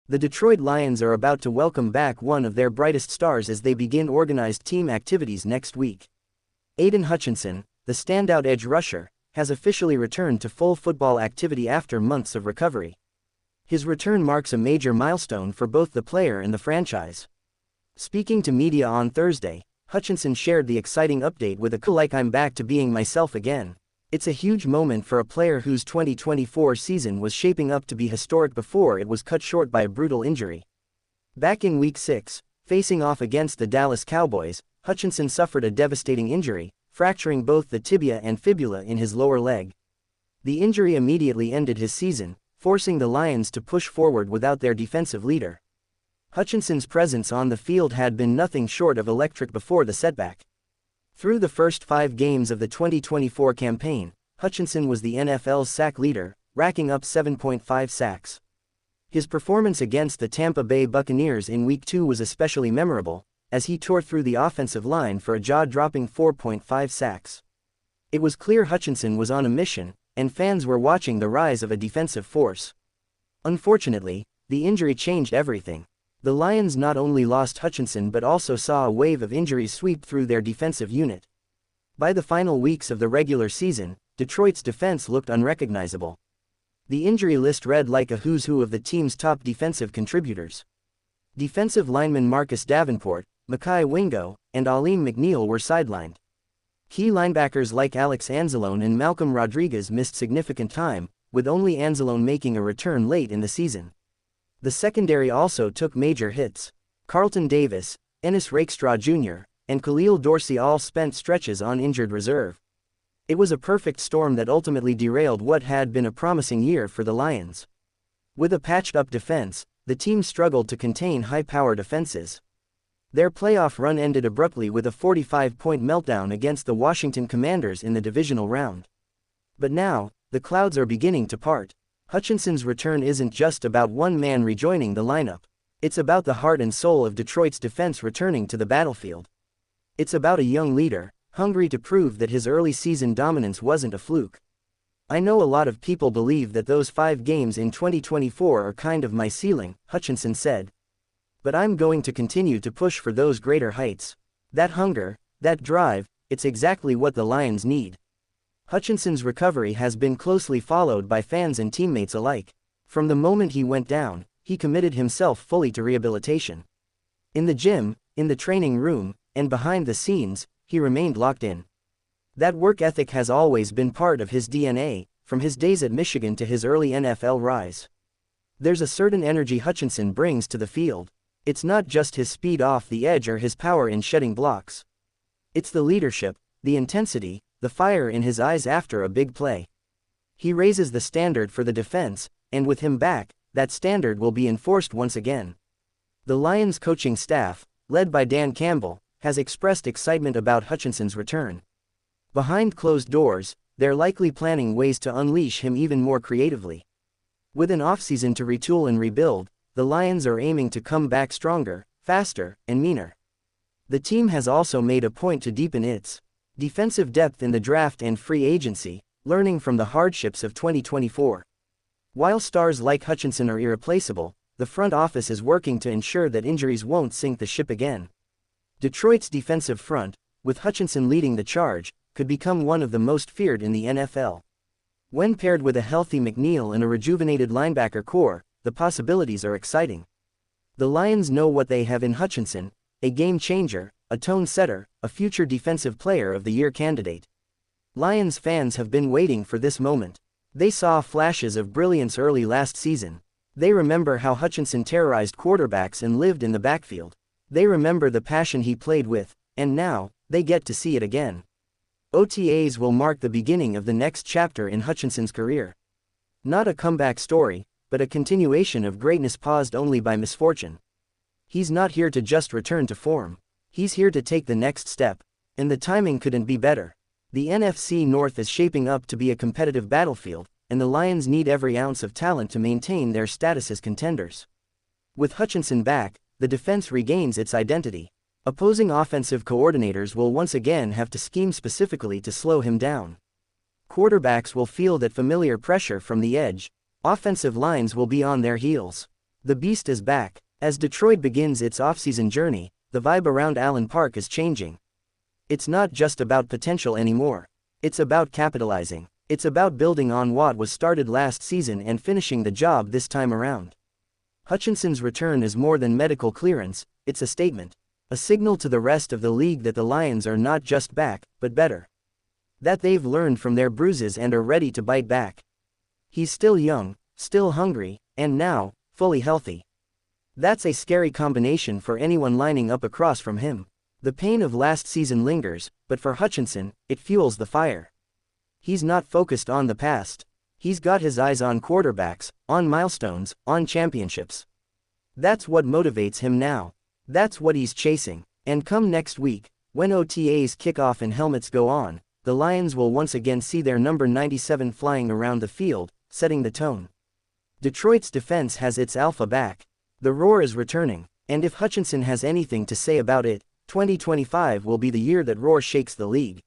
The Detroit Lions are about to welcome back one of their brightest stars as they begin organized team activities next week. Aidan Hutchinson, the standout edge rusher, has officially returned to full football activity after months of recovery. His return marks a major milestone for both the player and the franchise. Speaking to media on Thursday, Hutchinson shared the exciting update with a "like I'm back to being myself again. It's a huge moment for a player whose 2024 season was shaping up to be historic before it was cut short by a brutal injury." Back in Week 6, facing off against the Dallas Cowboys, Hutchinson suffered a devastating injury, fracturing both the tibia and fibula in his lower leg. The injury immediately ended his season, forcing the Lions to push forward without their defensive leader. Hutchinson's presence on the field had been nothing short of electric before the setback. Through the first 5 games of the 2024 campaign, Hutchinson was the NFL's sack leader, racking up 7.5 sacks. His performance against the Tampa Bay Buccaneers in Week 2 was especially memorable, as he tore through the offensive line for a jaw-dropping 4.5 sacks. It was clear Hutchinson was on a mission, and fans were watching the rise of a defensive force. Unfortunately, the injury changed everything. The Lions not only lost Hutchinson but also saw a wave of injuries sweep through their defensive unit. By the final weeks of the regular season, Detroit's defense looked unrecognizable. The injury list read like a who's who of the team's top defensive contributors. Defensive linemen Marcus Davenport, Mekhi Wingo, and Alim McNeill were sidelined. Key linebackers like Alex Anzalone and Malcolm Rodriguez missed significant time, with only Anzalone making a return late in the season. The secondary also took major hits. Carlton Davis, Ennis Rakestraw Jr., and Khalil Dorsey all spent stretches on injured reserve. It was a perfect storm that ultimately derailed what had been a promising year for the Lions. With a patched-up defense, the team struggled to contain high-powered offenses. Their playoff run ended abruptly with a 45-point meltdown against the Washington Commanders in the divisional round. But now, the clouds are beginning to part. Hutchinson's return isn't just about one man rejoining the lineup. It's about the heart and soul of Detroit's defense returning to the battlefield. It's about a young leader, hungry to prove that his early season dominance wasn't a fluke. "I know a lot of people believe that those 5 games in 2024 are kind of my ceiling," Hutchinson said. "But I'm going to continue to push for those greater heights. That hunger, that drive, it's exactly what the Lions need." Hutchinson's recovery has been closely followed by fans and teammates alike. From the moment he went down, he committed himself fully to rehabilitation. In the gym, in the training room, and behind the scenes, he remained locked in. That work ethic has always been part of his DNA, from his days at Michigan to his early NFL rise. There's a certain energy Hutchinson brings to the field. It's not just his speed off the edge or his power in shedding blocks. It's the leadership, the intensity, the fire in his eyes after a big play. He raises the standard for the defense, and with him back, that standard will be enforced once again. The Lions coaching staff, led by Dan Campbell, has expressed excitement about Hutchinson's return. Behind closed doors, they're likely planning ways to unleash him even more creatively. With an offseason to retool and rebuild, the Lions are aiming to come back stronger, faster, and meaner. The team has also made a point to deepen its defensive depth in the draft and free agency, learning from the hardships of 2024. While stars like Hutchinson are irreplaceable, the front office is working to ensure that injuries won't sink the ship again. Detroit's defensive front, with Hutchinson leading the charge, could become one of the most feared in the NFL. When paired with a healthy McNeill and a rejuvenated linebacker core, the possibilities are exciting. The Lions know what they have in Hutchinson: a game changer, a tone setter, a future defensive player of the year candidate. Lions fans have been waiting for this moment. They saw flashes of brilliance early last season. They remember how Hutchinson terrorized quarterbacks and lived in the backfield. They remember the passion he played with, and now, they get to see it again. OTAs will mark the beginning of the next chapter in Hutchinson's career. Not a comeback story, but a continuation of greatness paused only by misfortune. He's not here to just return to form. He's here to take the next step, and the timing couldn't be better. The NFC North is shaping up to be a competitive battlefield, and the Lions need every ounce of talent to maintain their status as contenders. With Hutchinson back, the defense regains its identity. Opposing offensive coordinators will once again have to scheme specifically to slow him down. Quarterbacks will feel that familiar pressure from the edge. Offensive lines will be on their heels. The beast is back. As Detroit begins its offseason journey, the vibe around Allen Park is changing. It's not just about potential anymore. It's about capitalizing. It's about building on what was started last season and finishing the job this time around. Hutchinson's return is more than medical clearance, it's a statement. A signal to the rest of the league that the Lions are not just back, but better. That they've learned from their bruises and are ready to bite back. He's still young, still hungry, and now, fully healthy. That's a scary combination for anyone lining up across from him. The pain of last season lingers, but for Hutchinson, it fuels the fire. He's not focused on the past. He's got his eyes on quarterbacks, on milestones, on championships. That's what motivates him now. That's what he's chasing. And come next week, when OTAs kick off and helmets go on, the Lions will once again see their number 97 flying around the field, setting the tone. Detroit's defense has its alpha back. The roar is returning, and if Hutchinson has anything to say about it, 2025 will be the year that roar shakes the league.